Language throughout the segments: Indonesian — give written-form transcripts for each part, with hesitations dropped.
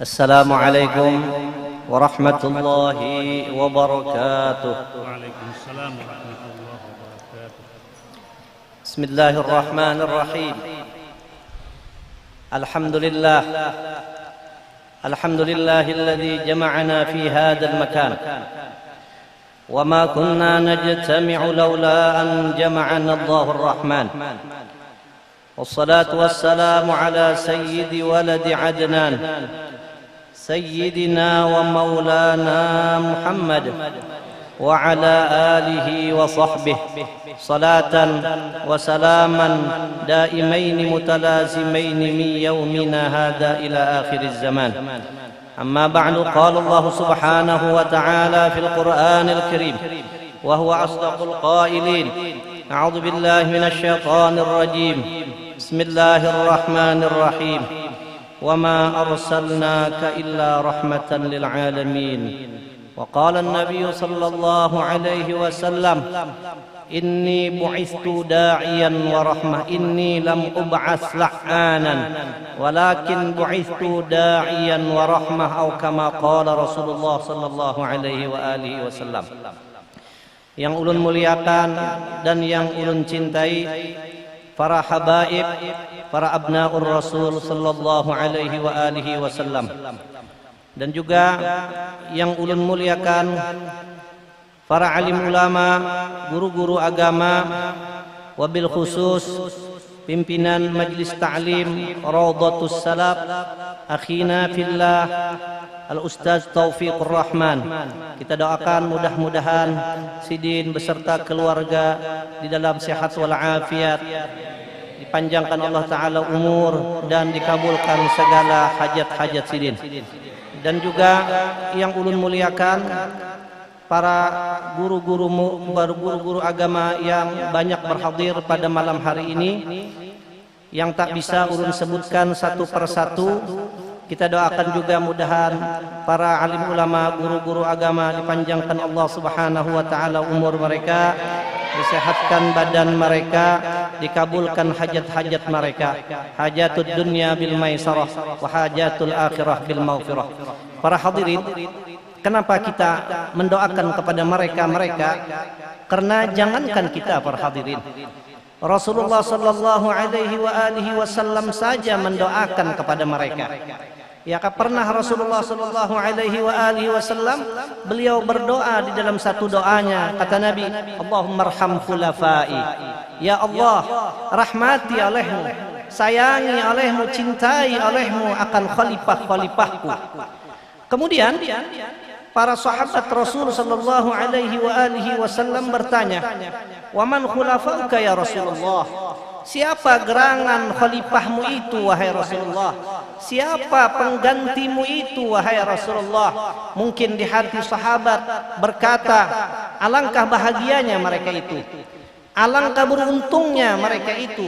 السلام عليكم ورحمة الله وبركاته. وعليكم السلام ورحمة الله وبركاته. بسم الله الرحمن الرحيم. الحمد لله الذي جمعنا في هذا المكان، وما كنا نجتمع لولا أن جمعنا الله الرحمن. والصلاة والسلام على سيد ولد عدنان، سيدنا ومولانا محمد، وعلى آله وصحبه صلاة وسلاما دائمين متلازمين من يومنا هذا إلى آخر الزمان. أما بعد، قال الله سبحانه وتعالى في القرآن الكريم وهو أصدق القائلين: أعوذ بالله من الشيطان الرجيم، بسم الله الرحمن الرحيم، وما أرسلناك إلا رحمة للعالمين. وقال النبي صلى الله عليه وسلم: إني بعثت داعيا ورحمة، إني لم أبعث لعانا ولكن بعثت داعيا ورحمة، أو كما قال رسول الله صلى الله عليه وآله وسلم. Yang ulun muliakan dan yang ulun cintai, para habaib, para abnaur Rasul sallallahu alaihi wa alihi wasallam, dan juga yang ulun muliakan para alim ulama, guru-guru agama, wabil khusus pimpinan Majlis Ta'lim Raudhatus Salaf, akhina fillah Al-Ustaz Taufiqur Rahman. Kita doakan mudah-mudahan Sidin beserta keluarga di dalam sehat walafiat, dipanjangkan Allah Ta'ala umur dan dikabulkan segala hajat-hajat Sidin. Dan juga yang ulun muliakan para guru-guru agama yang banyak berhadir pada malam hari ini, yang tak bisa ulun sebutkan satu persatu. Kita doakan juga mudahan para alim ulama, guru-guru agama dipanjangkan Allah Subhanahu wa taala umur mereka, disehatkan badan mereka, dikabulkan hajat-hajat mereka, hajatud dunya bil maisarah wa hajatul akhirah bil maghfirah. Para hadirin, kenapa kita mendoakan kepada mereka? Karena jangankan kita, para hadirin, Rasulullah sallallahu alaihi wa alihi wasallam saja mendoakan kepada mereka. Ya, pernah Rasulullah sallallahu alaihi wa alihi wasallam beliau berdoa di dalam satu doanya, kata Nabi, Allahumma arham khulafai. Ya Allah, rahmati olehmu, sayangi olehmu, cintai olehmu akan khalifah-khalifahku. Kemudian para sahabat Rasul sallallahu alaihi wa alihi wasallam bertanya, "Wa man khulafauka ya Rasulullah?" Siapa gerangan khalifahmu itu wahai Rasulullah? Siapa penggantimu itu wahai Rasulullah? Mungkin di hati sahabat berkata, alangkah bahagianya mereka itu, alangkah beruntungnya mereka itu,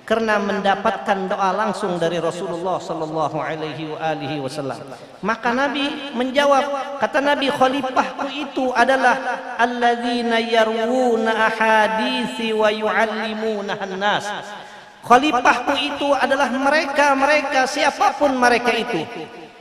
karena mendapatkan doa langsung dari Rasulullah sallallahu alaihi wasallam. Maka Nabi menjawab, kata Nabi, khalifahku itu adalah alladzina yarwuna ahaditsi wa yuallimuna an-nas. Khalifahku itu adalah mereka siapapun mereka itu,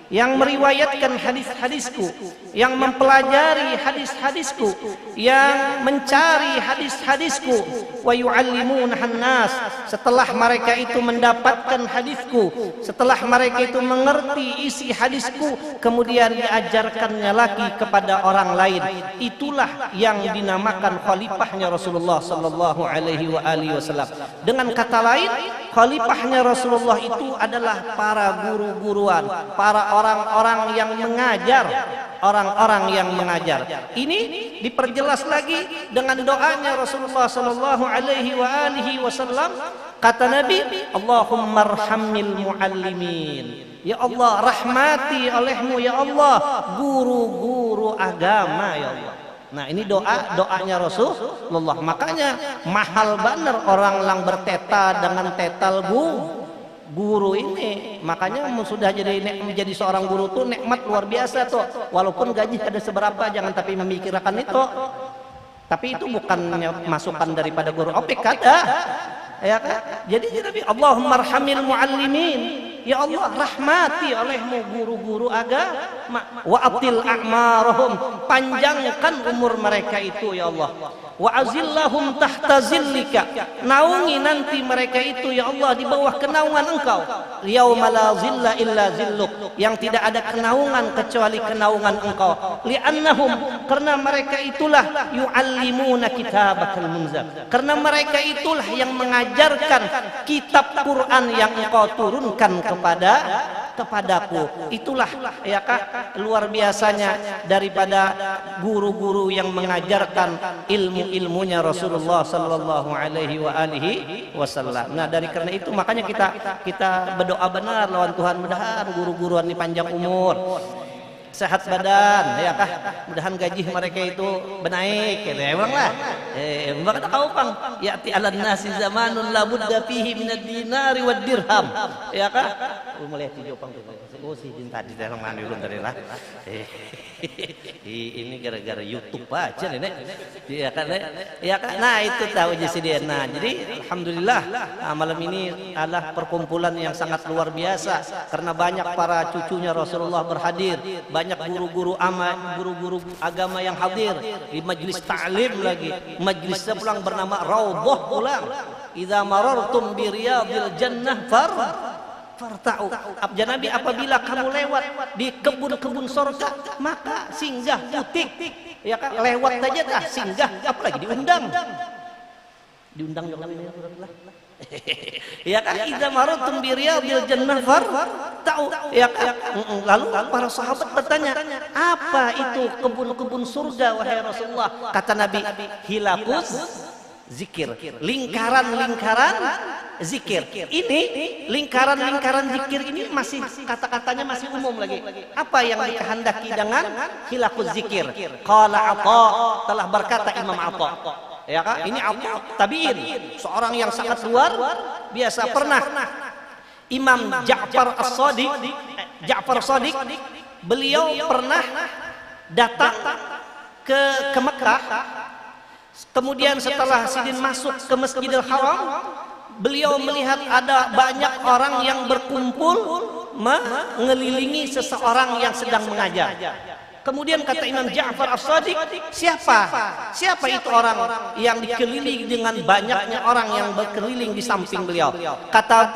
yang meriwayatkan hadis-hadisku, yang mempelajari hadis-hadisku, yang mencari hadis-hadisku, wa yu'allimunahan nas. Setelah mereka itu mendapatkan hadisku, setelah mereka itu mengerti isi hadisku, kemudian diajarkannya lagi kepada orang lain. Itulah yang dinamakan khalifahnya Rasulullah sallallahu alaihi wasallam. Dengan kata lain, khalifahnya Rasulullah itu adalah para guru-guruan, para orang-orang yang mengajar, orang-orang yang mengajar. Ini diperjelas lagi dengan doanya Rasulullah sallallahu alaihi wasallam. Kata Nabi, Allahumma arhamil muallimin. Ya Allah, rahmati olehmu ya Allah guru-guru agama ya Allah. Nah, ini doanya Rasulullah. Makanya mahal benar orang lang berteta dengan tetal guru ini. Makanya sudah menjadi seorang guru tuh nikmat luar biasa tuh. Walaupun gaji ada seberapa, jangan tapi memikirkan itu. Tapi itu bukannya masukan daripada guru OPEK ada. Ya kan? Jadi Nabi, Allahumma arhamil muallimin. Ya Allah, rahmati olehmu guru-guru agama, wa atil a'marahum, panjangkan umur mereka itu ya Allah, wa azillahum tahta zillika, naungi nanti mereka itu ya Allah di bawah kenaungan Engkau, yauma la zilla illa zilluk, yang tidak ada kenaungan kecuali kenaungan Engkau, li'annahum, karena mereka itulah yu'allimuna kitabakal munzal, karena mereka itulah yang mengajarkan kitab Quran yang Engkau turunkan kepadaku. Itulah ya Kak, luar biasanya daripada guru-guru yang mengajarkan ilmu-ilmunya Rasulullah sallallahu alaihi wasallam. Nah, dari karena itu makanya kita berdoa benar lawan Tuhan, mudahan guru-guruan ini panjang umur, sehat badan ya Kak, mudahan gaji mereka itu benaik gitu ya Bang lah. Maka kau Pang, ya'ti 'alan nasi zamanun la budda fihi minad dinari wad dirham. Ya Kak. Melihat video Pang tuh. Oh si jin tadi dalam mandi ulun tadi lah. Ini gara-gara YouTube aja nih Nek. Ya Kak Nek. Ya Kak. Nah, itu tahu sih dia. Nah, jadi alhamdulillah malam ini adalah perkumpulan yang sangat luar biasa karena banyak para cucunya Rasulullah berhadir, banyak guru-guru agama yang hadir di majlis ta'lim lagi. Majlisnya pulang bernama Raudhah pulang. Idza marartum bi riyadil jannah farta'u. Abja Nabi, apabila kamu lewat di kebun-kebun surga, maka singgah butik. Ya Kak, lewat aja dah singgah, apalagi diundang. Diundang jangan ini ya Kak, idza marartum bi riyadil jannah farta'u. Ya Kak. Lalu para sahabat bertanya, apa itu kebun-kebun surga wahai Rasulullah? Kata Nabi, hilaqus zikir, lingkaran-lingkaran zikir. Ini lingkaran-lingkaran zikir ini masih kata-katanya masih umum lagi. Apa yang dikehendaki dengan hilaquz zikir? Qala Atha, telah berkata Imam Atha. Ya Kak, ini Atha tabi'in, seorang yang sangat luar biasa. Pernah Imam Ja'far As-Shadiq, beliau pernah datang ke Mekah. Kemudian setelah Sidin masuk ke Masjidil Haram, beliau melihat ada banyak orang yang berkumpul mengelilingi seseorang yang sedang mengajar. Kemudian kata Imam Ja'far As-Shadiq, siapa itu orang yang dikelilingi dengan banyaknya orang yang berkeliling di samping beliau? Kata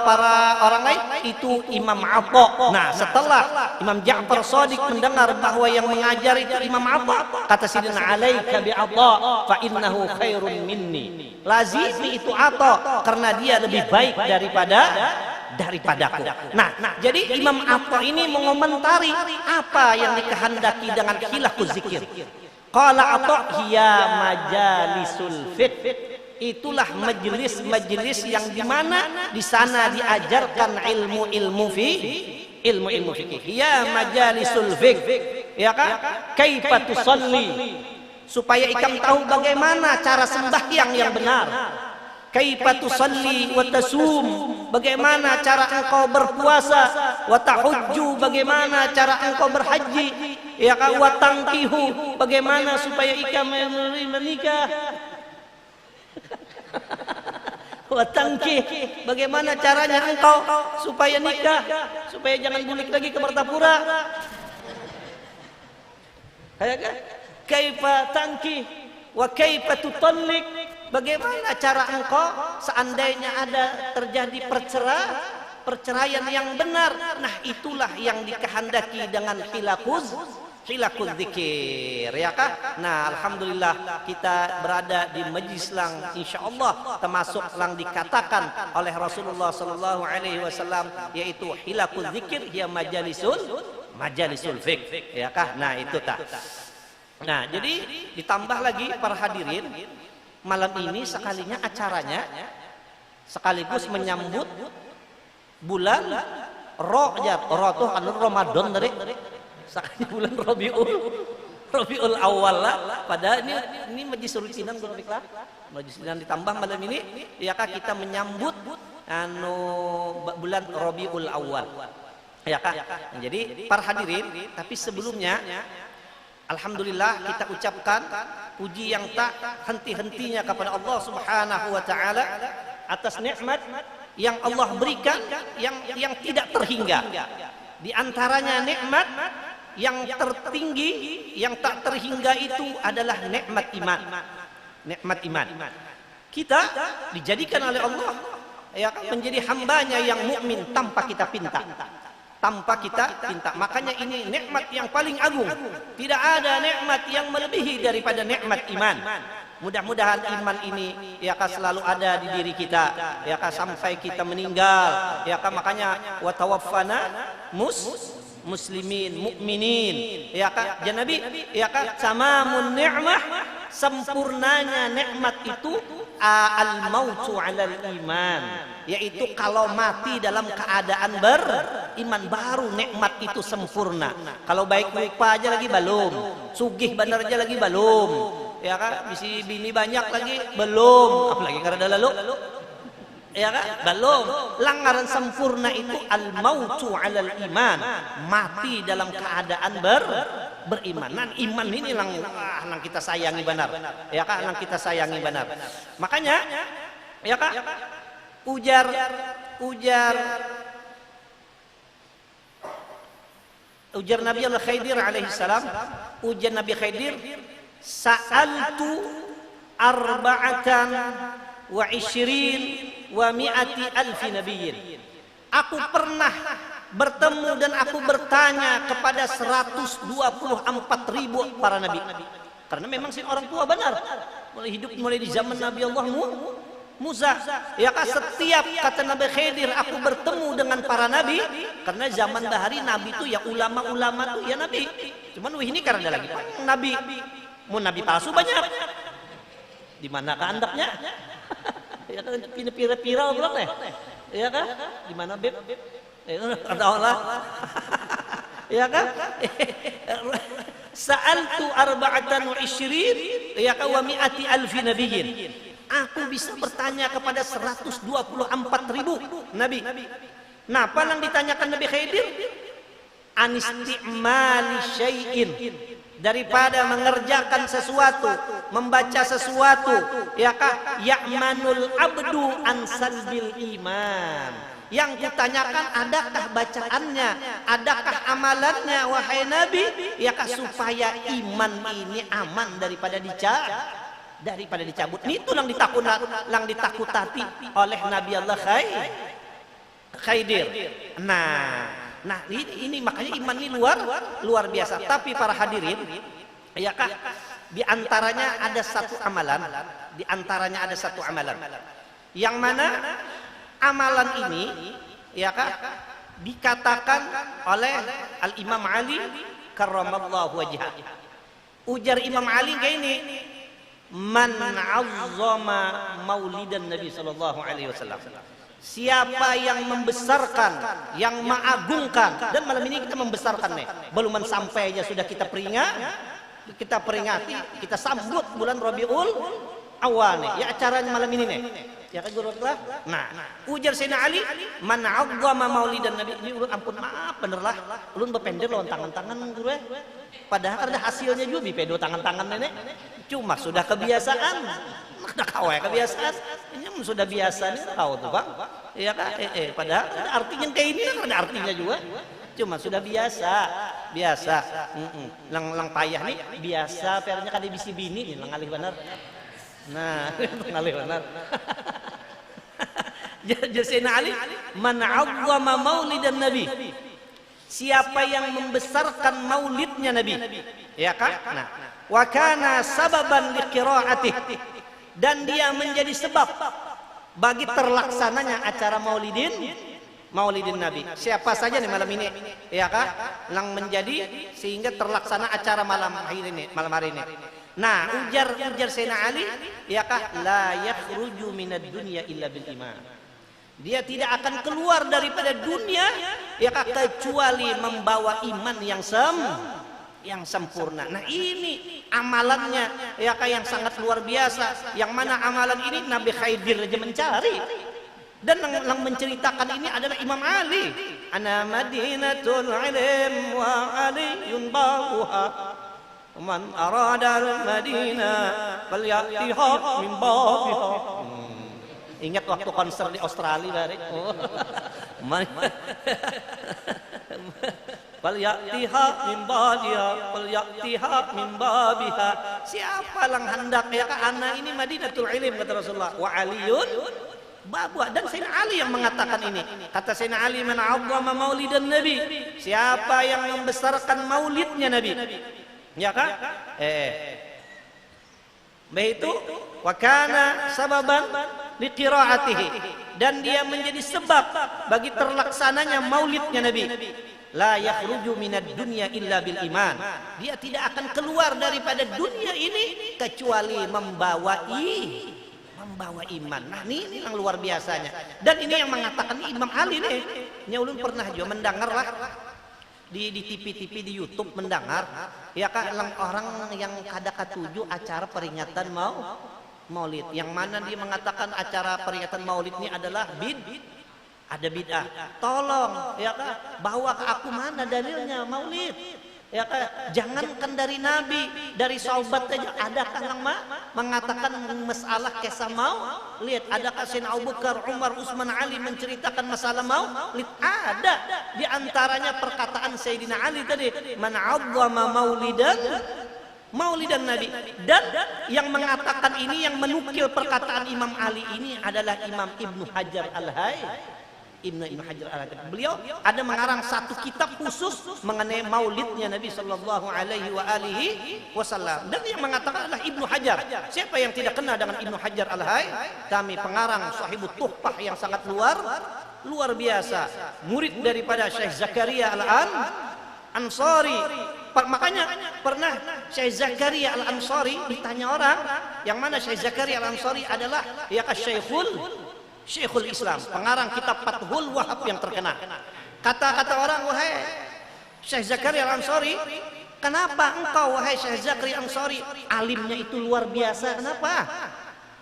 para orang lain, itu Imam Atha. Nah, setelah Imam Ja'far As-Shadiq mendengar bahwa yang mengajar itu Imam Atha, kata Sidina, alaika bi Atha fa innahu khairun minni. Lazimi itu Atha karena dia lebih baik daripadaku. Nah, jadi Imam Atha ini mengomentari apa yang dikehendaki dengan hilaquz zikir. Qala Atha, hiya majalisul fiqh. Itulah majelis-majelis yang dimana di sana diajarkan ilmu-ilmu fikih. Hiya majalisul fiqh. Ya Kak, kaifa tusalli, supaya ikam tahu bagaimana cara sembahyang yang benar. Kaifa tusalli wa tasum, bagaimana cara engkau berpuasa, wa tahujju, bagaimana cara engkau berhaji, ya Kak, wa tankihu, bagaimana supaya ikam menikah. Wa tankih, bagaimana caranya engkau supaya nikah, supaya jangan bulik lagi ke Martapura. Ya Kak, kaifa tankih wa kaifa tutallik, bagaimana cara engkau seandainya ada terjadi perceraian yang benar. Nah, itulah yang dikehendaki dengan hilaquz zikir, ya Kak. Nah, alhamdulillah kita berada di majlis lang, insyaallah termasuk lang dikatakan oleh Rasulullah sallallahu alaihi wasallam, yaitu hilaquz zikir ya majalisul fiqh, ya Kak. Nah, itu tak. Nah, jadi ditambah lagi para hadirin, malam ini sekalinya acaranya sekaligus menyambut bulan Ramadan anu Ramadan dari sekali bulan Rabiul Awal lah. Padahal ini majlis rutinan lah. Majlis rutinan ditambah malam ini ya Kak, kita menyambut anu bulan Rabiul Awal. Ya Kak. Jadi para hadirin, tapi sebelumnya alhamdulillah kita ucapkan puji yang tak henti-hentinya kepada Allah Subhanahu wa taala atas nikmat yang Allah berikan yang tidak terhingga. Di antaranya nikmat yang tertinggi, yang tak terhingga itu adalah nikmat iman. Nikmat iman. Kita dijadikan oleh Allah ya kan, menjadi hambanya yang mukmin tanpa kita pinta. Tanpa kita pinta. Makanya ini nikmat yang paling agung. Tidak ada nikmat yang melebihi daripada nikmat iman. Mudah-mudahan iman ini ya kan selalu ada di diri kita ya kan sampai kita meninggal ya kan. Makanya wa tawaffana muslimin mukminin ya kan. Ya Nabi ya kan, tamamun ni'mah, sempurnanya nikmat itu al-mautu 'alal iman, yaitu kalau mati dalam keadaan beriman baru nikmat itu sempurna. Kalau baik rupa aja lagi belum, sugih bener aja lagi belum ya kan, bisi bini banyak lagi belum, apalagi karena lalu ya kan belum. Langgaran sempurna itu al-mautu 'alal iman, mati dalam keadaan beriman. Nah, iman ini yang kita sayangi benar ya kan, yang kita sayangi benar. Makanya ya kan ujar Nabi Allah Khidir alaihi salam, ujar Nabi Khidir, sa'altu arba'atan wa ishrin wa mi'ati alfi nabiyyin. Aku pernah bertemu dan aku bertanya kepada 124.000 para nabi. Karena memang si orang tua benar, mulai di zaman Nabi Allah Musa ya kan, setiap kata Nabi Khidir aku bertemu dengan para nabi. Karena zaman bahari nabi itu ya ulama-ulama tuh ya nabi. Cuman ini karena ada lagi nabi, mau nabi palsu banyak. Di mana keandaknya? Ya kan pira-pira belum deh. Ya kan? Di mana beb? Ada Allah. Ya kan? Sa'altu arba'atan wa ishrin ya kan wa mi'ati alfi nabiyyin. Aku bisa bertanya kepada 124.000 nabi. Nah, apa yang ditanyakan Nabi Khidir? Anistimali syai'in, daripada mengerjakan sesuatu, membaca sesuatu ya kah, ya'manul abdu an salbil iman. Yang ditanyakan adakah bacaannya, adakah amalannya wahai Nabi ya kah, supaya iman ini aman daripada dicabut. Itu yang ditakutati oleh Nabi Allah Khidir. Nah ini makanya iman ini luar biasa. Tapi para hadirin ya kah, di antaranya ada satu amalan, yang mana amalan ini ya kah dikatakan oleh Al-Imam Ali karramallahu wajhah. Ujar Imam Ali kayak ini, man 'azzama maulidan Nabi sallallahu alaihi wasallam. Siapa yang membesarkan, yang mengagungkan, dan malam ini kita membesarkan nih. Belum sampai aja sudah kita peringati, kita sambut bulan Rabiul Awal nih. Ya acaranya malam ini nih. Ya kan guru lah. Nah, ujar Sayyidina Ali, man 'azzama maulidan Nabi. Ini ulun ampun maaf bener lah. Ulun bepender lawan tangan-tangan guru. Padahal ada hasilnya juga bipedo tangan-tangan nenek. Cuma sudah kebiasaan. Ada kawai kebiasaan. Ini sudah biasa nih tahu tuh Bang. Iya kan? Padahal ada artinya kayak ini kan ada artinya juga. Cuma sudah biasa. Lang payah nih biasa pernya kada bisi bini nih ngalih benar. Nah, ngalih benar. Sayyidina Ali, man 'azzama maulidan Nabi. Siapa yang membesarkan maulidnya Nabi, ya kan? Nah, wa kana sababan liqiraatih, dan dia menjadi sebab bagi terlaksananya acara maulidin Nabi. Siapa saja nih malam ini, ya kan? Yang menjadi sehingga terlaksana acara malam hari ini. Nah, ujar Sayyidina Ali, ya kan? La yakhruju minad dunya illa bil iman. Dia tidak akan keluar daripada dunia ya kan, kecuali membawa iman yang sempurna. Nah, ini amalannya ya kan, yang sangat luar biasa. Yang mana amalan ini Nabi Khidir aja mencari. Dan yang menceritakan ini adalah Imam Ali. Ana madinatul ilm wa aliyun babuha. Man arada al-madinah falyatiha min babiha. Ingat waktu konser di Australia, Bari? Oh. Falyatiha min badiha, falyatiha min babiha. Siapa lang hendak ya kan anak ini Madinatul Ilm kata Rasulullah. Wa Aliyun babu, dan Sayyidina Ali yang mengatakan ini. Kata Sayyidina Ali, man 'azzama maulidan Nabi, siapa yang membesarkan maulidnya Nabi, ya kan? Begitu, wa kana sababan liqiraatihi, dan dia menjadi sebab bagi terlaksananya maulidnya Nabi. La yakhruju minad dunya illa bil iman, dia tidak akan keluar daripada dunia ini kecuali membawa iman. Nah ini yang luar biasanya. Dan ini yang mengatakan Imam Ali nih. Ulun pernah juga mendengar lah di TV-TV di YouTube mendengar ya kan orang yang kada katuju acara peringatan maulid. Yang mana dia mengatakan acara peringatan maulid ini adalah ada bid'ah. Tolong ya kan bawa ke aku mana dalilnya maulid. Ya kan, jangankan dari Nabi, dari sahabat saja ada kan yang mengatakan masalah kisah lihat ada Sayyidina Abu Bakar, Umar, Utsman, Ali menceritakan masalah lihat ada di antaranya perkataan Sayyidina Ali tadi, man 'azzama maulidan Nabi. Dan yang mengatakan ini, yang menukil perkataan Imam Ali ini adalah Imam Ibnu Hajar Al-Haytami. Ibnu Hajar Al-Haytami. Beliau ada mengarang satu kitab khusus mengenai maulidnya Nabi sallallahu alaihi wasallam. Dan yang mengatakan adalah Ibnu Hajar. Siapa yang tidak kenal dengan Ibnu Hajar Al-Haytami, pengarang Sahibut Tuhfah yang sangat luar biasa. Murid daripada Syekh Zakaria Al-Ansari. Makanya pernah Syekh Zakaria Al-Ansari ditanya orang, yang mana Syekh Zakaria Al-Ansari adalah ya Syekhul Islam, pengarang kitab Fathul Wahhab yang terkenal. Kata-kata orang, wahai Syekh Zakaria Al-Ansari, kenapa engkau wahai Syekh Zakaria Al-Ansari alimnya itu luar biasa? Kenapa?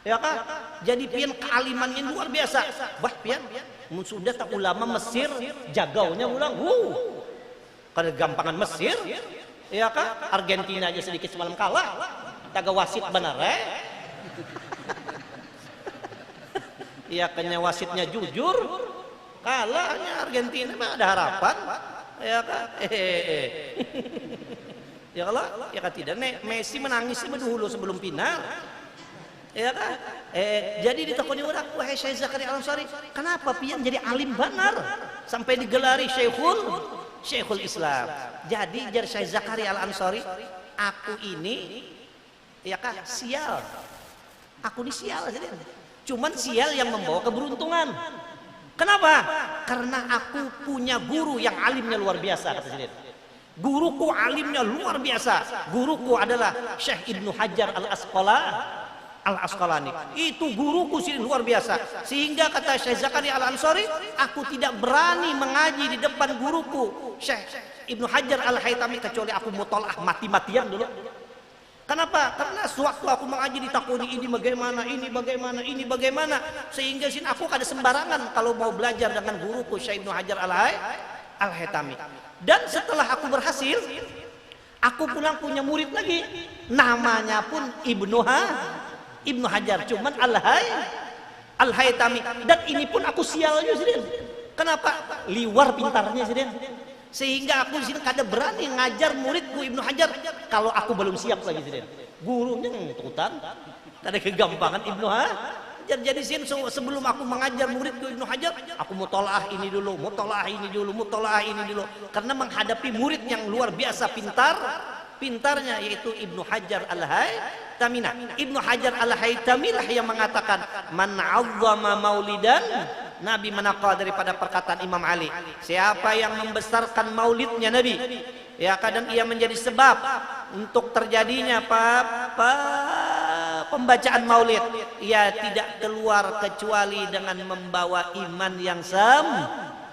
Ya kan? Jadi pian kealimannya luar biasa. Bah pian sudah tak ulama Mesir jagaunya ulang. Kada gampangan Mesir. Ya kan? Argentina aja sedikit semalam kalah. Taga wasit benar ya kayaknya wasitnya jujur, kalahnya Argentina mah ada harapan, ya kan? Ya kalau ya kan tidak, Messi menangis dulu sebelum final, ya kan? Jadi ditakoni orang, wahai Syekh Zakaria Al-Ansari, kenapa pian jadi alim benar sampai digelari Syekhul Islam? Jadi jar Syekh Zakaria Al-Ansari, aku ini ya kan sial, aku ini sial jadi. Cuman sial yang membawa keberuntungan. Kenapa? Karena aku punya guru yang alimnya luar biasa, kata Syekh. Guruku alimnya luar biasa. Guruku adalah Syekh Ibnu Hajar Al-Asqalani. Itu guruku sih luar biasa. Sehingga kata Syekh Zakaria Al-Ansari, aku tidak berani mengaji di depan guruku Syekh Ibnu Hajar Al-Haytami kecuali aku mutolaah mati-matian dulu. Kenapa? Karena sewaktu aku mengaji ditakuni ini bagaimana, sehingga sin aku kada sembarangan kalau mau belajar dengan guruku Syekh Ibnu Hajar Al-Haytami. Dan setelah aku berhasil, aku pulang punya murid lagi, namanya pun Ibnu Hajar, cuman Al-Haytami. Dan ini pun aku sialnya sih. Kenapa? Liwar pintarnya sih. Sehingga aku di sini kada berani ngajar muridku Ibnu Hajar kalau aku belum siap lagi sih. Gurunya tutan, kada kegampangan Ibnu Hajar. Jadi sini sebelum aku mengajar muridku Ibnu Hajar, aku mutolaah ini dulu. Karena menghadapi murid yang luar biasa pintarnya yaitu Ibnu Hajar Al-Haytami. Ibnu Hajar Al-Haytami lah yang mengatakan, man 'azzama maulidan Nabi, menakal daripada perkataan Imam Ali, siapa yang membesarkan maulidnya Nabi, ya kadang ia menjadi sebab untuk terjadinya pembacaan maulid, ia tidak keluar kecuali dengan membawa iman yang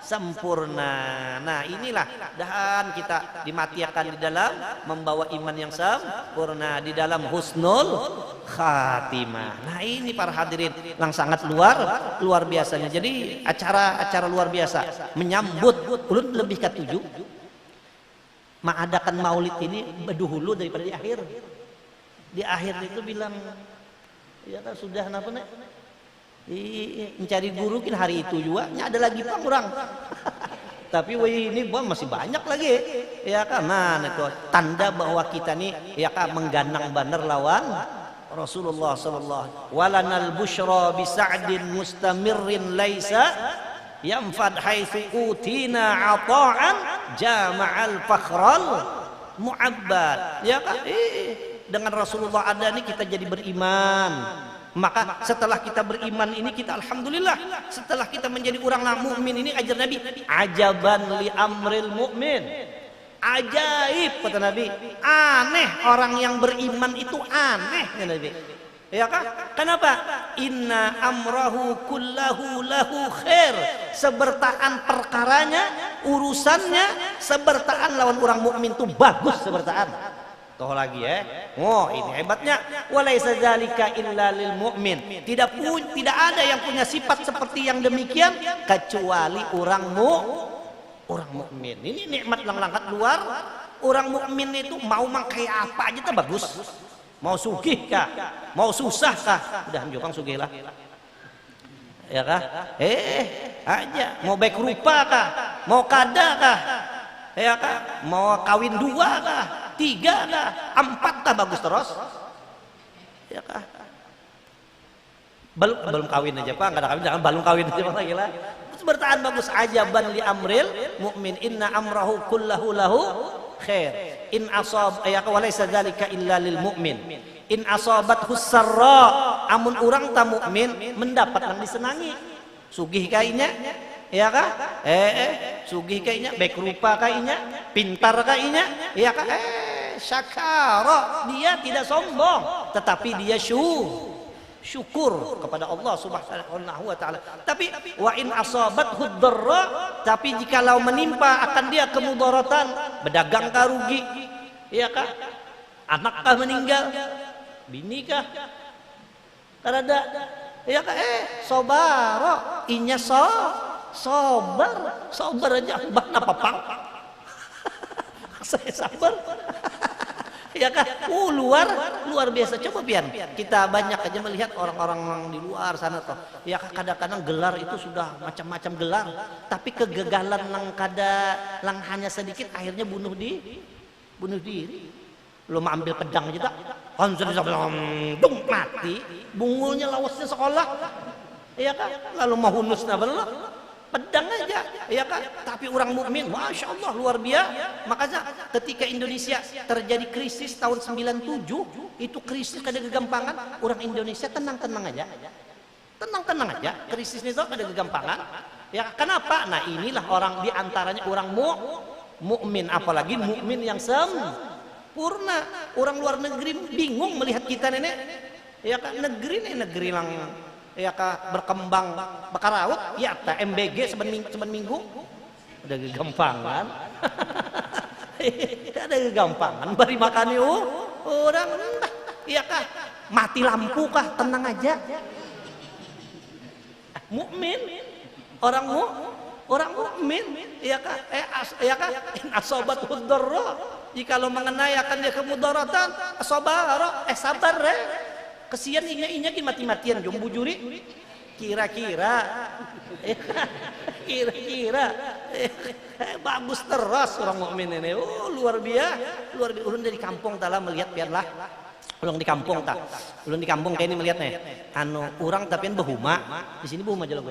sempurna. Nah inilah dan kita dimatiakan di dalam membawa iman yang sempurna, di dalam husnul khatimah. Nah ini para hadirin yang sangat luar biasanya. Jadi acara luar biasa menyambut ulun lebih ke 7 mengadakan maulid ini dahulu daripada di akhir. Di akhir itu bilang ya kan sudah Mencari guru kan hari itu juga ada lagi Pak kurang. Tapi ini masih banyak lagi. Ya kan, nah itu tanda bahwa kita nih ya kan mengganang banar lawan Rasulullah sallallahu. Walanal busyra bi sa'din mustamirrin laisa yanfad haitsu utina ata'an jama'al fakhral mu'abbad. Ya kan? Dengan Rasulullah ada nih kita jadi beriman. Maka setelah kita beriman ini kita alhamdulillah, setelah kita menjadi orang mukmin ini ajar Nabi, ajaban li amril mukmin. Ajaib kata Nabi, aneh orang yang beriman itu aneh ya Nabi. Ya kan? Kenapa? Inna amrahu kullahu lahu khair. Sebertaan perkaranya, urusannya, sebertaan lawan orang mukmin itu bagus sebertaan. Toh lagi ya. Oh, ini hebatnya. Walaisa dzalika illa lil mu'min. Tidak ada yang punya sifat seperti yang demikian kecuali orang mukmin. Ini nikmat langkat luar. Orang mukmin itu mau kayak apa aja tuh bagus. Mau sugih kah? Mau susah kah? Udah Jepang sugih lah. Ya kah? Aja. Mau baik rupa kah? Mau kada kah? Ya kah? Mau kawin 2 kah? 3 kah? 4 kah? Bagus terus. Ya kah? Belum kawin aja Pak, enggak ada kawin, jangan belum kawin aja Pak lagi lah. Terus bertahan bagus ajaban li amril mukmin inna amrahu kullahu lahu khair. In asab ayaka walaysa dzalika illa lil mu'min. In asabathu sarra amun urang ta mukmin mendapat yang disenangi. Sugih kainya ya kah? Sugih kainya, baik rupa kainya, pintar kainya, ya kah? Syakara, dia tidak sombong, tetapi dia syukur kepada Allah Subhanahu wa taala. Tapi wa in asabathu dharra, tapi jikalau menimpa akan dia kemudaratan, berdagang kah rugi, ya kah? Anak kah meninggal, bini kah? Karada, ya kah? Sobaro, inya sabar aja bah napa pang saya sabar ya kan luar biasa. Coba pian kita banyak aja melihat orang-orang di luar sana toh ya kadang-kadang gelar itu sudah macam-macam gelar tapi kegagalan lang hanya sedikit akhirnya bunuh diri. Lo mau ambil pedang aja tak dung mati bungulnya lawasnya sekolah ya kan lalu mau hunus belum pedang aja ya kan. Tapi orang mukmin masya Allah luar biasa. Makanya ketika Indonesia terjadi krisis tahun 97 itu krisis kada kegampangan, orang Indonesia tenang aja, krisis itu kada kegampangan ya. Kenapa? Nah inilah orang diantaranya orang mukmin, apalagi mukmin yang sempurna. Orang luar negeri bingung melihat kita nenek ya kan, negeri lang ya kah berkembang bakarawut ya ta MBG seben minggu udah kegampangan. Ada kegampangan bari makan orang ya kah mati lampu kah tenang aja. Mukmin orang mukmin ya kah asobat huddarra jikalau mengenai akan dia kemudaratan sabar kesian inya mati-matian jom bujuri kira-kira bagus terus orang mukmin ini. Luar biasa ulun dari kampung tala melihat biarlah ulun di kampung kayak ini melihat nih orang tapi behuma di sini behuma aja loh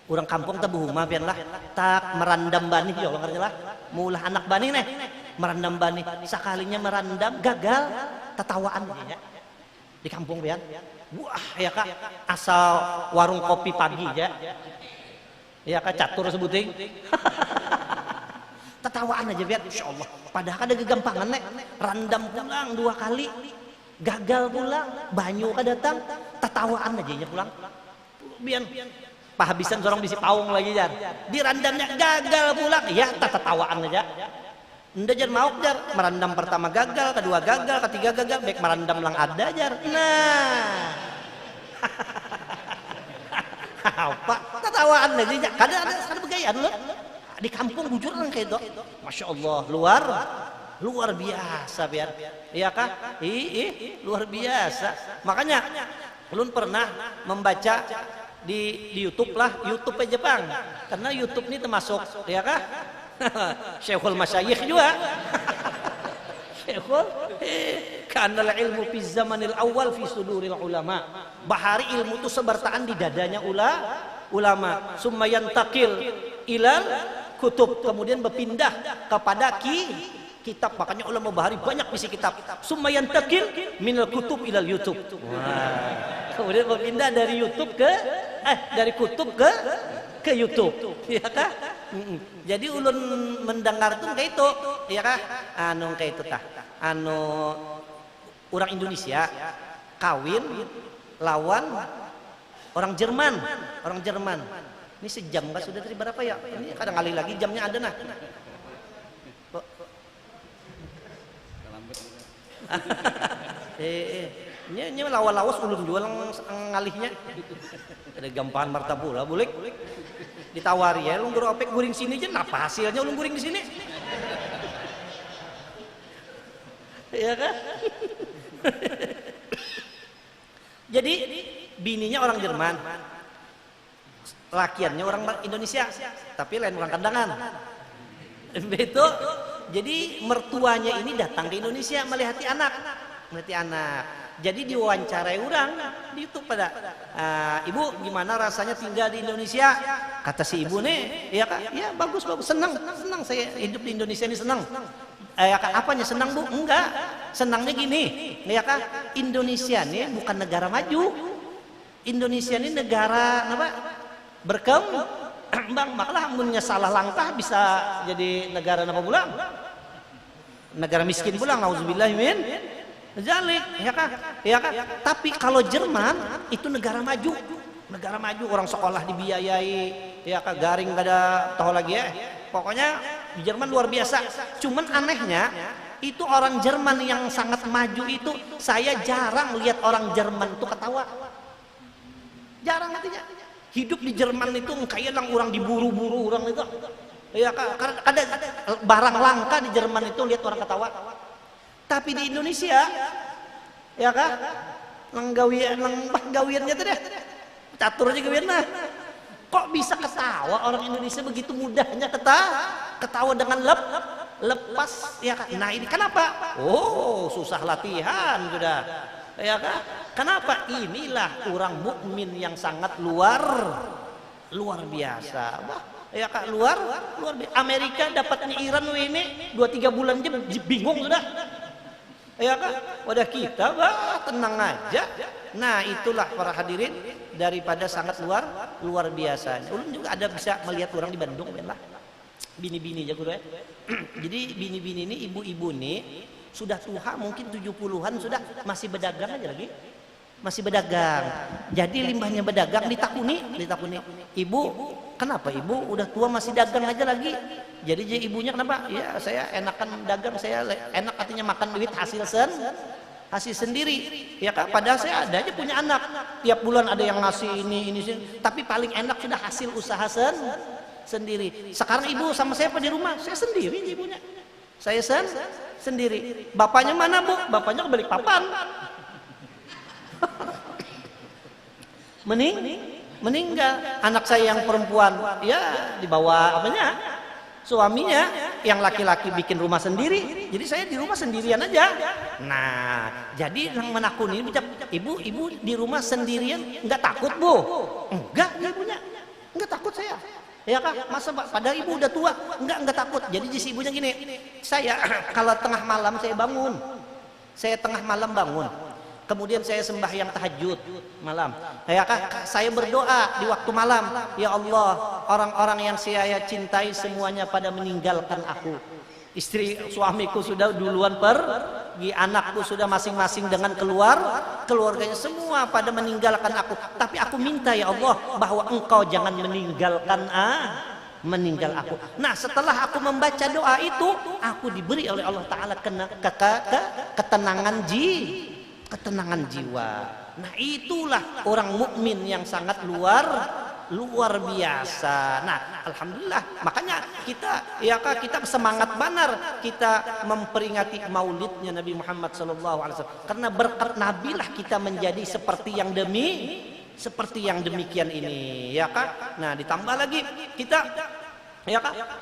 orang kampung tak behuma biarlah tak merandam bani ya ngerti lah mulah anak bani nih merandam bani sekalinya merandam gagal tetawaan ya di kampung pian. Wah ya kak asal warung kopi pagi ya kak catur sebuting tetawaan aja pian insyaallah. Padahal ada kegampangan nek randam pulang 2 kali gagal pulang banyu datang tetawaan aja ya pulang pian pahabisan seorang bisi paung lagi jar dirandamnya gagal pulang ya tetawaan aja. Nda jar mau jar merandam pertama gagal, kedua gagal, ketiga gagal, baik merandam lang ada jar. Nah, apa? Tetawaan aja, kada begayaan loh. Di kampung bujur kan kayak itu. Masya Allah, luar biasa biar, iya kah? Luar biasa. Makanya Ulun pernah membaca di YouTube lah, YouTube aja Bang. Karena YouTube ini termasuk ya kah? Syekhul Masyayikh juga. Syekhul kanal ilmu fi zamanil awal fi suduril ulama. Bahari ilmu itu sebartaan di dadanya ulama. Summa yantakil ilal kutub, kemudian berpindah kepada kitab. Makanya ulama bahari banyak isi kitab. Summa yantakil minal kutub ilal YouTube. Kemudian berpindah dari YouTube dari kutub ke YouTube, ya kah? Jadi ulun mendengar tuh kayak itu, ya kah? Kayak itu tah. Orang Indonesia kawin lawan orang Jerman. Ini sejam nggak sudah dari berapa ya? Ini kadang kali lagi jamnya ada nah. Ini lawas ulun jual ngalihnya. Ada gampahan martabula boleh ditawari ya, ulun opek guring sini aja, apa hasilnya ulun guring di sini? Ya kan? Jadi bininya orang Jerman, lakiannya orang Indonesia, tapi lain orang kandangan. Betul. Jadi mertuanya ini datang ke Indonesia melihati anak. Jadi diwawancarai orang di YouTube pada ibu gimana rasanya tinggal di Indonesia? Kata si ibu nih, ya kak, ya bagus, senang saya hidup di Indonesia ini senang. Ya kak, apanya senang bu? Enggak, senangnya gini, ya kak, Indonesia nih bukan negara maju, Indonesia ini negara apa? Berkembang, malah amunnya salah langkah bisa jadi negara apa pulang? Negara miskin pulang, nauzubillah min zalik, ya kan? Tapi kalau Jerman itu negara maju, orang sekolah dibiayai, ya kan? Garing gak ada tahu lagi ya. Pokoknya di Jerman luar biasa. Cuman anehnya itu orang Jerman yang sangat maju itu saya jarang lihat orang Jerman itu ketawa. Jarang artinya. Hidup di Jerman itu kayak orang diburu-buru orang itu. Ya kan? Ada barang langka di Jerman itu lihat orang ketawa. Tapi di Indonesia, ya kah? Gawiannya tuh deh, catur aja gawiannya. Kok bisa ketawa orang Indonesia begitu mudahnya ketawa dengan lepas, ya kah? Nah ini kenapa? Oh susah latihan sudah, ya kah? Kenapa? Inilah orang mukmin yang sangat luar biasa. Ya kak, luar biasa. Amerika dapatnya Iran ini 2-3 bulan aja bingung sudah. Ya kan? Wadah kita tenang aja. Nah itulah para hadirin daripada sangat luar biasa. Ulun juga ada bisa melihat orang di Bandung lah. Bini-bini aja ya. Jadi bini-bini ini ibu-ibu nih sudah tua mungkin 70-an sudah masih berdagang aja lagi. Masih berdagang. Jadi limbahnya berdagang ditakuni. Ibu, kenapa ibu udah tua masih dagang aja lagi? Jadi ibunya kenapa? Ya saya enakan dagang, saya enak artinya makan duit hasil sendiri. Ya kan? Padahal saya ada aja punya anak. Tiap bulan ada yang ngasih ini. Tapi paling enak sudah hasil usaha sendiri. Sekarang ibu sama saya di rumah, saya sendiri ibunya. Saya sendiri. Bapaknya mana bu? Bapaknya ke Balikpapan. Meninggal. Anak saya yang perempuan ya dibawa suaminya, yang laki-laki bikin rumah sendiri. Jadi saya di rumah sendirian aja. Nah jadi yang menakuni ibu di rumah sendirian nggak takut bu? Enggak, ibunya nggak takut saya. Ya kak, masa padahal ibu udah tua nggak takut. Jadi si ibunya gini, saya kalau tengah malam saya bangun, kemudian saya sembahyang tahajud malam. Ya kak, saya berdoa di waktu malam, ya Allah, orang-orang yang saya cintai semuanya pada meninggalkan aku. Istri suamiku sudah duluan pergi, anakku sudah masing-masing dengan keluarganya semua pada meninggalkan aku. Tapi aku minta ya Allah bahwa Engkau jangan meninggal aku. Nah setelah aku membaca doa itu, aku diberi oleh Allah Ta'ala ketenangan jiwa. Nah itulah orang mukmin yang sangat luar luar biasa. Nah, alhamdulillah, makanya kita semangat benar kita memperingati maulidnya Nabi Muhammad SAW. Karena berkat Nabi lah kita menjadi seperti yang demikian ini, ya kan? Nah, ditambah lagi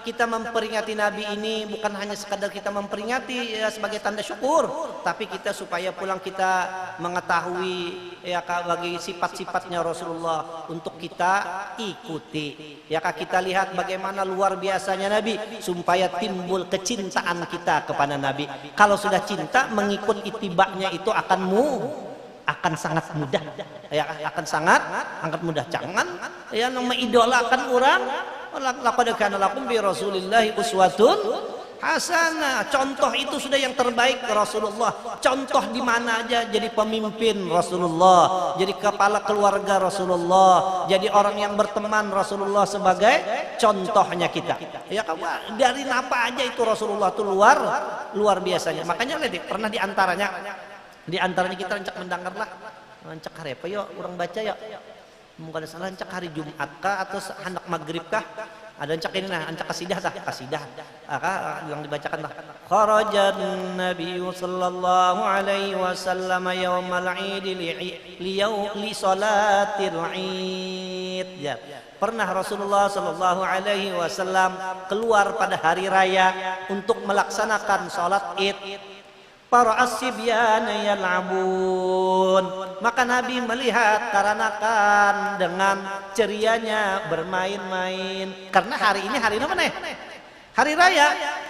kita memperingati Nabi ini bukan hanya sekadar kita memperingati sebagai tanda syukur, tapi kita supaya pulang kita mengetahui bagi sifat-sifatnya Rasulullah untuk kita ikuti. Kita lihat bagaimana luar biasanya Nabi supaya timbul kecintaan kita kepada Nabi. Kalau sudah cinta, mengikut itibaknya itu akan sangat mudah, akan sangat mudah. Jangan mengidolakan orang. Laqad kana lakum bi Rasulillahi uswatun hasanah. Contoh itu sudah yang terbaik Rasulullah. Contoh di mana aja, jadi pemimpin Rasulullah, jadi kepala keluarga Rasulullah, jadi orang yang berteman Rasulullah sebagai contohnya kita. Dari apa aja itu Rasulullah itu luar biasanya. Makanya pernah di antaranya kita rencak mendengarlah, rencak hari apa yuk orang baca yuk. Mungkin salah rencak hari Jumat kah atau hendak maghrib kah? Ada rencak ini nah, rencak kasidah yang dibacakan lah. Kharajan Nabi sallallahu alaihi wasallam yaumal Eid li salatil Eid. Ya. Pernah Rasulullah sallallahu alaihi wasallam keluar pada hari raya untuk melaksanakan salat Id. Para asyibyana yal'abun, maka Nabi melihat karanakan dengan cerianya bermain-main. Karena hari ini hari apa nih? Hari raya,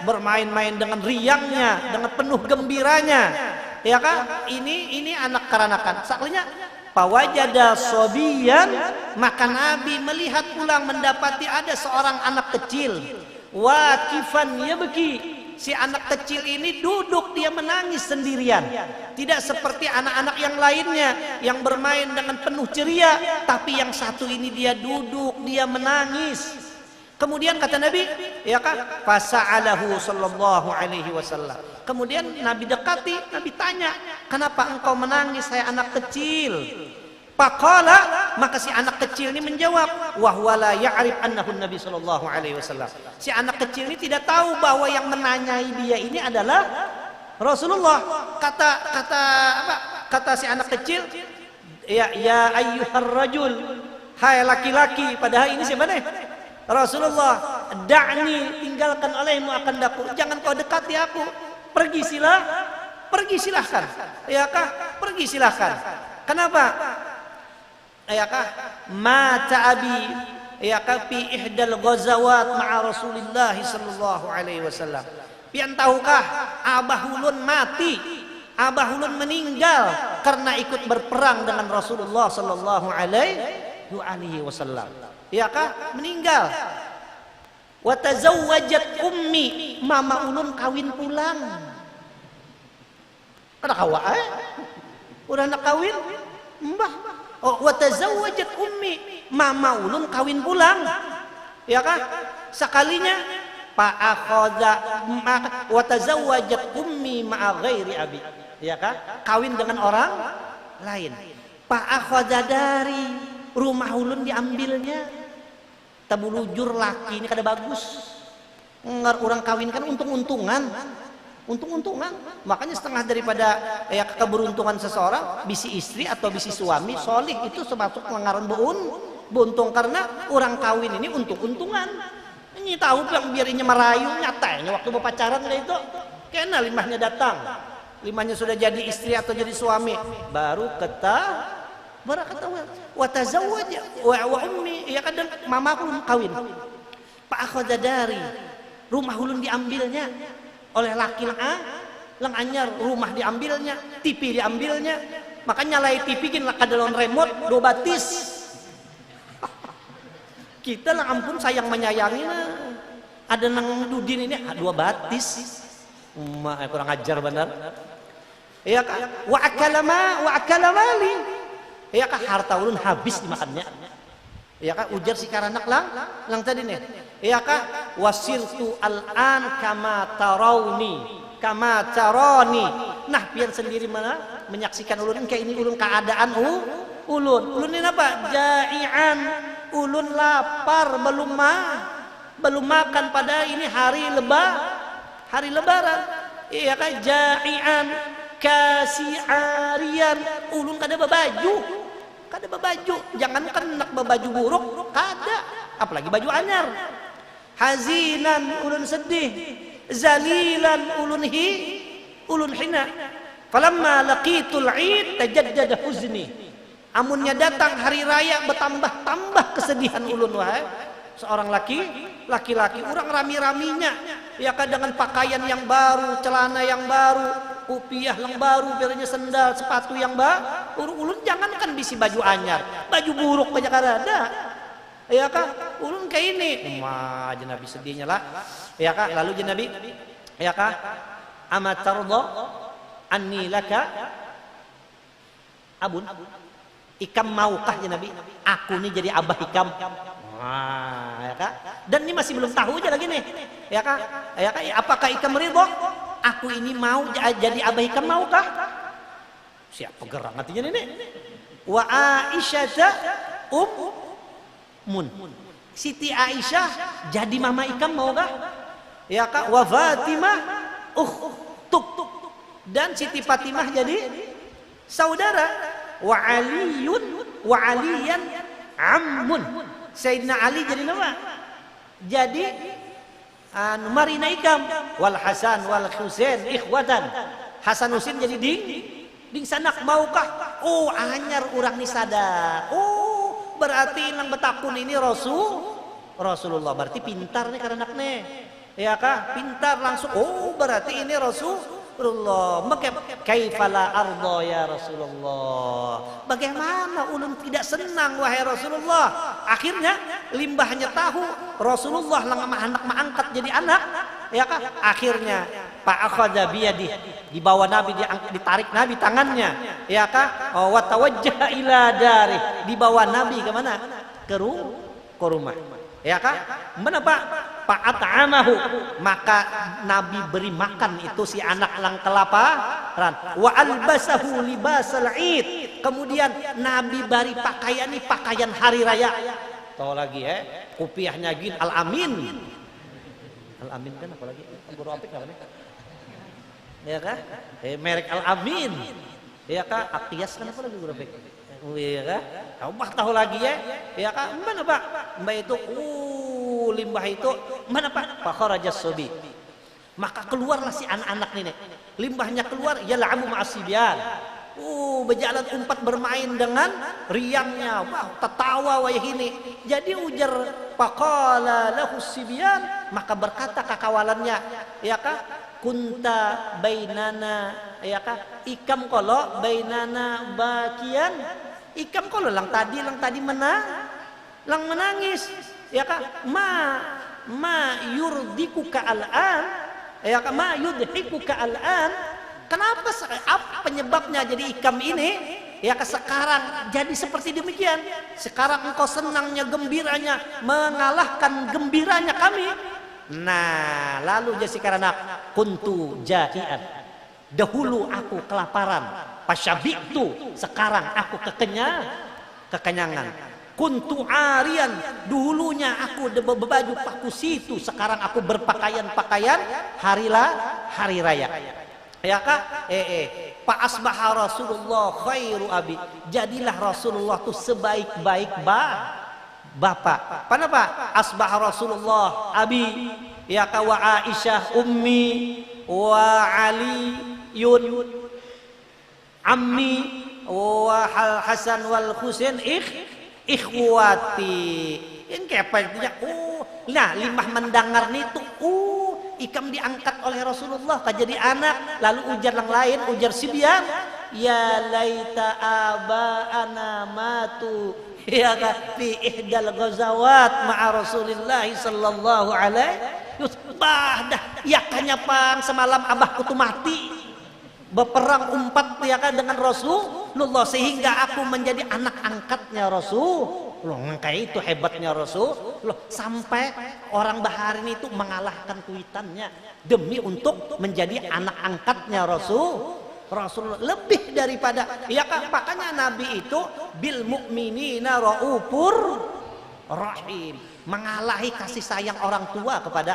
bermain-main dengan riangnya, dengan penuh gembiranya. Ya kan? Ini anak karanakan. Saklinya pawajada sobiyan, maka Nabi melihat pulang mendapati ada seorang anak kecil. Wakifan yabki. Si anak kecil ini duduk, dia menangis sendirian. Tidak seperti anak-anak yang lainnya yang bermain dengan penuh ceria, tapi yang satu ini dia duduk, dia menangis. Kemudian kata Nabi, fasa'alahu sallallahu alaihi wasallam. Kemudian Nabi dekati, Nabi tanya, "Kenapa engkau menangis, hai anak kecil?" Faqala, maka si anak kecil ini menjawab, wa huwa la ya'rif annahu Nabi sallallahu alaihi wasallam. Si anak kecil ini tidak tahu bahwa yang menanyai dia ini adalah Rasulullah. Kata si anak kecil, ya ayyuhar rajul, hai laki-laki, padahal ini siapa nih? Rasulullah. Da'ni, tinggalkan olehmu akan daku, jangan kau dekati aku. Pergi silahkan. Pergi silahkan. Kenapa? Mata abi fi ihdal ghazawat ma'a Rasulillah sallallahu alaihi wasallam. Pian tahukah Abah Ulun mati, Abah Ulun meninggal karena ikut berperang dengan Rasulullah sallallahu alaihi wasallam. Meninggal. Wa tazawwajat ummi, mama Ulun kawin pulang. Kada kawa udah nak kawin mbah. Wa tazawwajat ummi, mama Ulun kawin pulang. Sekalinya fa akhadha wa tazawwajat ummi ma'a ghairi abi. Kawin dengan orang lain. Fa akhadha dari rumah Ulun diambilnya. Tabulujur laki ini kada bagus. Orang kawin kan untung-untungan. Makanya setengah daripada keberuntungan seseorang, bisi istri atau bisi suami solih itu termasuk pengaruh beruntung, karena orang kawin ini untung-untungan. Ini tahu yang biarinya merayu nyatanya waktu berpacaran itu kena limahnya datang, limahnya sudah jadi istri atau jadi suami, baru ketahuan. Wa tazawwaj wa ummi, dan mamaku kawin. Pak akhadha dari rumah Ulun diambilnya oleh laki lang anyar, rumah diambilnya, TV diambilnya, makanya nyalai TV gin kadalon remote 2 batis. Kita lah ampun sayang menyayangi ada nang dudin ini 2 batis. Kurang ajar benar. Wa akala mali. Harta Ulun habis dimakannya. Ujar si karanak lang tadi nih. Wasirtu al-an kama tarani. Nah, biar sendiri mana menyaksikan Ulun kayak ini Ulun keadaan Ulun ini apa? Ja'ian ulun lapar belum makan pada ini hari lebaran. Iya kan, ja'ian kasi'arian, ulun kada babaju. Jangankan nak babaju buruk, kada, apalagi baju anyar. Hazinan, ulun sedih. Zalilan, ulun hina. Falamma laqitul 'id tajaddada huzni. Amunnya datang hari raya, bertambah-tambah kesedihan ulun. Wahai seorang laki-laki orang rami-raminya ya kan, dengan pakaian yang baru, celana yang baru, kopiah yang baru, berenya sendal, sepatu yang baru. Ulun jangankan bisi baju anyar, baju buruk banyak ada. Ya kan, ulun kayak ini. Aja Nabi sedihnya lah. Ya kan, lalu je Nabi, ya kan, amat tarda anni laka abun. Ikam maukah ya Nabi? Aku nih jadi abah Ikam. Wah, ya kan? Dan ini masih belum tahu aja lagi nih. Ya kan? Ya kan? Apakah Ikam ridho? Aku ini mau jadi abah Ikam, maukah? Siapa gerak hatinya ini? Wa Aisyah ummun. Siti Aisyah jadi mama Ikam, maukah? Ya kan? Wa Fatimah tuk. Dan Siti Fatimah jadi saudara. Wa aliyan ammun. Sayyidina Ali jadi nama. Jadi marina Ikam. Wal Hasan wal Husain ikhwatan. Hasan Husain jadi ding sanak, maukah? Oh, anyar urang ni sadar. Oh, berarti nang betakun ini Rasulullah. Berarti pintar nih karena anaknya. Ya kah? Pintar langsung. Oh, berarti ini Rasulullah. Maka kaifala arda ya Rasulullah. Bagaimana ulun tidak senang wahai Rasulullah. Akhirnya limbahnya tahu Rasulullah lang anak angkat jadi anak. Ya kah? Akhirnya Pak akhadha biyadi, dibawa Nabi, ditarik Nabi tangannya. Ya kah? Wa tawajjaha ila dari, dibawa Nabi ke mana? Ke rumah. Ya kan? Menapa? Fa'at'amahu, maka Nabi beri makan itu si anak lang kelaparan. Wa albasahu libasal id, kemudian Nabi beri pakaian hari raya. Tahu lagi kopiahnya gin Al-Amin. Al-Amin kan apa lagi? Guru apik apa nih? Ya kan? Merek Al-Amin. Ya kan? Aqiyas kan apa lagi guru apik? Iya kan? Kamu tahu lagi ya kan? Mana Pak? Mbak itu, limbah itu, mana Pak? Fakharajas subi. Maka keluarlah si anak-anak ini. Limbahnya keluar, yal'abu ma'asibyan. Berjalan umpat bermain dengan riangnya. Wah, tertawa wayah ini. Jadi ujar faqala lahu sibyan, maka berkata kakawalannya, ya kan? Kunta bainana, ya kan? Ikam kolo bainana bakian. Ikam kolo lang tadi menangis, ya kan? Ma yurdikuka al'an, ya kan? Ma yudhikuka al'an. Kenapa? Apa penyebabnya jadi Ikam ini? Ya kan sekarang jadi seperti demikian. Sekarang engkau senangnya, gembiranya mengalahkan gembiranya kami. Nah, lalu jadi sekarang kuntu jahian. Dahulu aku kelaparan, pasyabitu, sekarang aku kekenyangan. Kuntu arian, dulunya aku berbaju paku situ, sekarang aku berpakaian hari raya. Ya kah? Fa asbaha Rasulullah khairu abi. Jadilah Rasulullah itu sebaik-baik bapak. Kenapa? Asbaha Rasulullah abi, ya ka wa Aisyah ummi wa Ali yun ammi wa Hasan wal Husain ikhwati. Yang kayak itu ya. Nah, limbah mendengar itu Ikam diangkat oleh Rasulullah jadi anak. Lalu ujar yang lain, ujar sibyan, ya laita aba'ana matu ya fi ihdal ghazawat ma'a Rasulillah sallallahu alaihi wasallam. Ya kanya pang semalam abahku tuh mati berperang umpat ya kan dengan Rasulullah, sehingga aku menjadi anak angkatnya Rasulullah. Kayak itu hebatnya Rasulullah, sampai orang Baharin itu mengalahkan kuitannya demi untuk menjadi anak angkatnya Rasulullah. Lebih daripada ya kan, makanya Nabi itu bil mukminina raufur rahim. Mengalahi kasih sayang orang tua kepada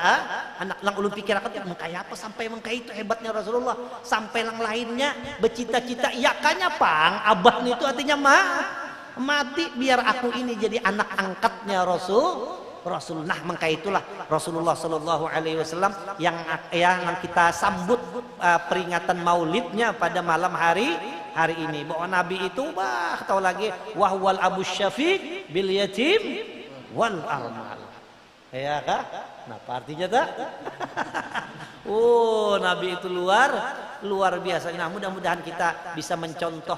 anak. Lang ulun pikir akan mengkaya apa sampai mengkaya itu hebatnya Rasulullah. Sampai lang lainnya bercita-cita ya kanya pang abah itu artinya mati biar aku ini jadi anak angkatnya Rasul. Nah maka itulah Rasulullah Shallallahu Alaihi Wasallam yang kita sambut peringatan maulidnya pada malam hari ini. Bahwa Nabi itu tahu lagi wahwal abu syafiq bil yatim wal armal. Ya kah? Nah apa artinya tak? Oh Nabi itu luar biasa. Nah mudah-mudahan kita bisa mencontoh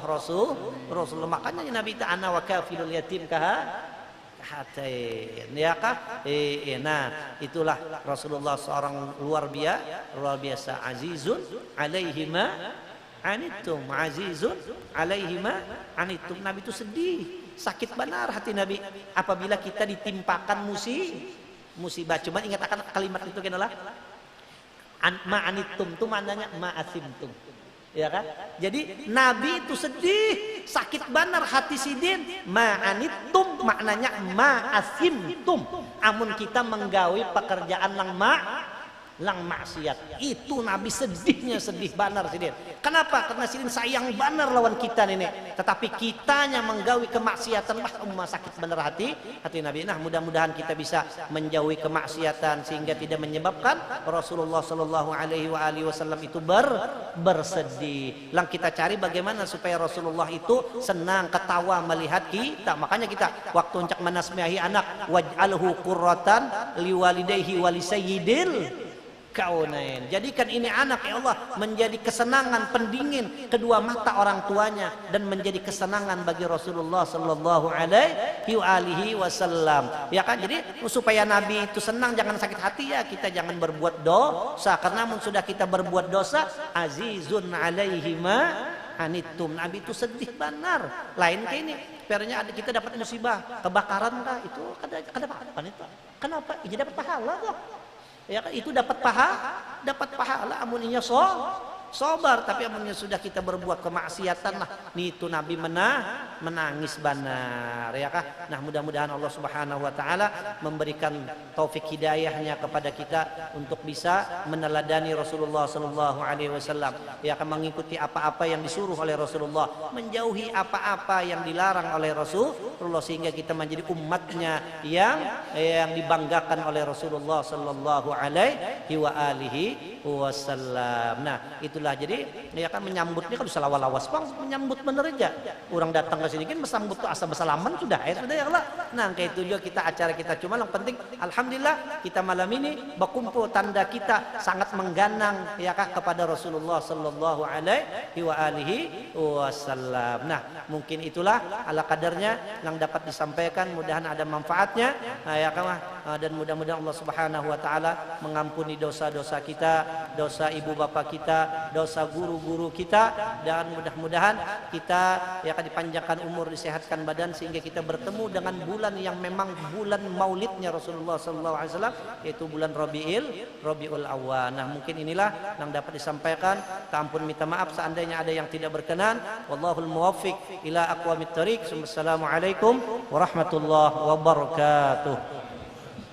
Rasulullah. Makanya Nabi itu ana wa kafilul yatim hatain ya kah? Nah itulah Rasulullah seorang luar biasa azizun alaihima anittum azizun alaihima anittum. Nabi itu sedih, sakit benar hati Nabi apabila kita ditimpakan musibah. Cuma ingat akan kalimat itu kenalah ma'anittum itu maknanya ma'asimtum. Ya kan? Jadi Nabi itu sedih, sakit benar hati sidin. Ma'anittum maknanya ma'asimtum. Amun kita menggawi pekerjaan lang maksiat. Itu Nabi sedih banar sidin. Kenapa? Karena sidin sayang banar lawan kita nenek. Tetapi kitanya menggawi kemaksiatan sakit benar hati Nabi. Nah mudah-mudahan kita bisa menjauhi kemaksiatan sehingga tidak menyebabkan Rasulullah Shallallahu Alaihi Wasallam itu bersedih. Lang kita cari bagaimana supaya Rasulullah itu senang ketawa melihat kita. Makanya kita waktu uncak menasmiahi anak waj'alhu qurratan liwalidayhi walisayyidil kaunain. Jadikan ini anak ya Allah menjadi kesenangan pendingin kedua mata orang tuanya dan menjadi kesenangan bagi Rasulullah Sallallahu Alaihi Wasallam. Ya kan? Jadi supaya Nabi itu senang jangan sakit hati ya kita jangan berbuat dosa karena sudah kita berbuat dosa azizun alaihima anittum. Nabi itu sedih benar. Lain kayak ini. Pernya kita dapat musibah kebakaran kah itu ada apa itu? Kenapa? Ini dapat pahala kok. Ya kan itu dapat pahala amuninya sabar tapi amunnya sudah kita berbuat kemaksiatan lah itu Nabi menangis benar ya kah. Nah mudah-mudahan Allah Subhanahu wa taala memberikan taufik hidayahnya kepada kita untuk bisa meneladani Rasulullah sallallahu alaihi wasallam ya kan mengikuti apa-apa yang disuruh oleh Rasulullah menjauhi apa-apa yang dilarang oleh Rasulullah sehingga kita menjadi umatnya yang dibanggakan oleh Rasulullah sallallahu alaihi wasallam. Nah itulah jadi ya kan menyambutnya kan bisa lawas bang menyambut bener aja orang datang ke sini kan bersambut tuh asa bersalaman sudah ya Allah. Nah kayak itu juga kita acara kita cuma yang penting alhamdulillah kita malam ini berkumpul tanda kita sangat mengganang ya kah kepada Rasulullah sallallahu alaihi wasallam. Nah mungkin itulah ala kadarnya yang dapat disampaikan mudah-mudahan ada manfaatnya ya kan dan mudah-mudahan Allah Subhanahu wa taala mengampuni dosa-dosa kita, dosa ibu bapak kita, dosa guru-guru kita dan mudah-mudahan kita ya akan dipanjangkan umur, disehatkan badan sehingga kita bertemu dengan bulan yang memang bulan maulidnya Rasulullah SAW yaitu bulan Rabiul Awwal. Nah mungkin inilah yang dapat disampaikan. Ampun minta maaf seandainya ada yang tidak berkenan. Wallahul muwaffiq ila aqwamit thoriq. Wassalamualaikum warahmatullahi wabarakatuh.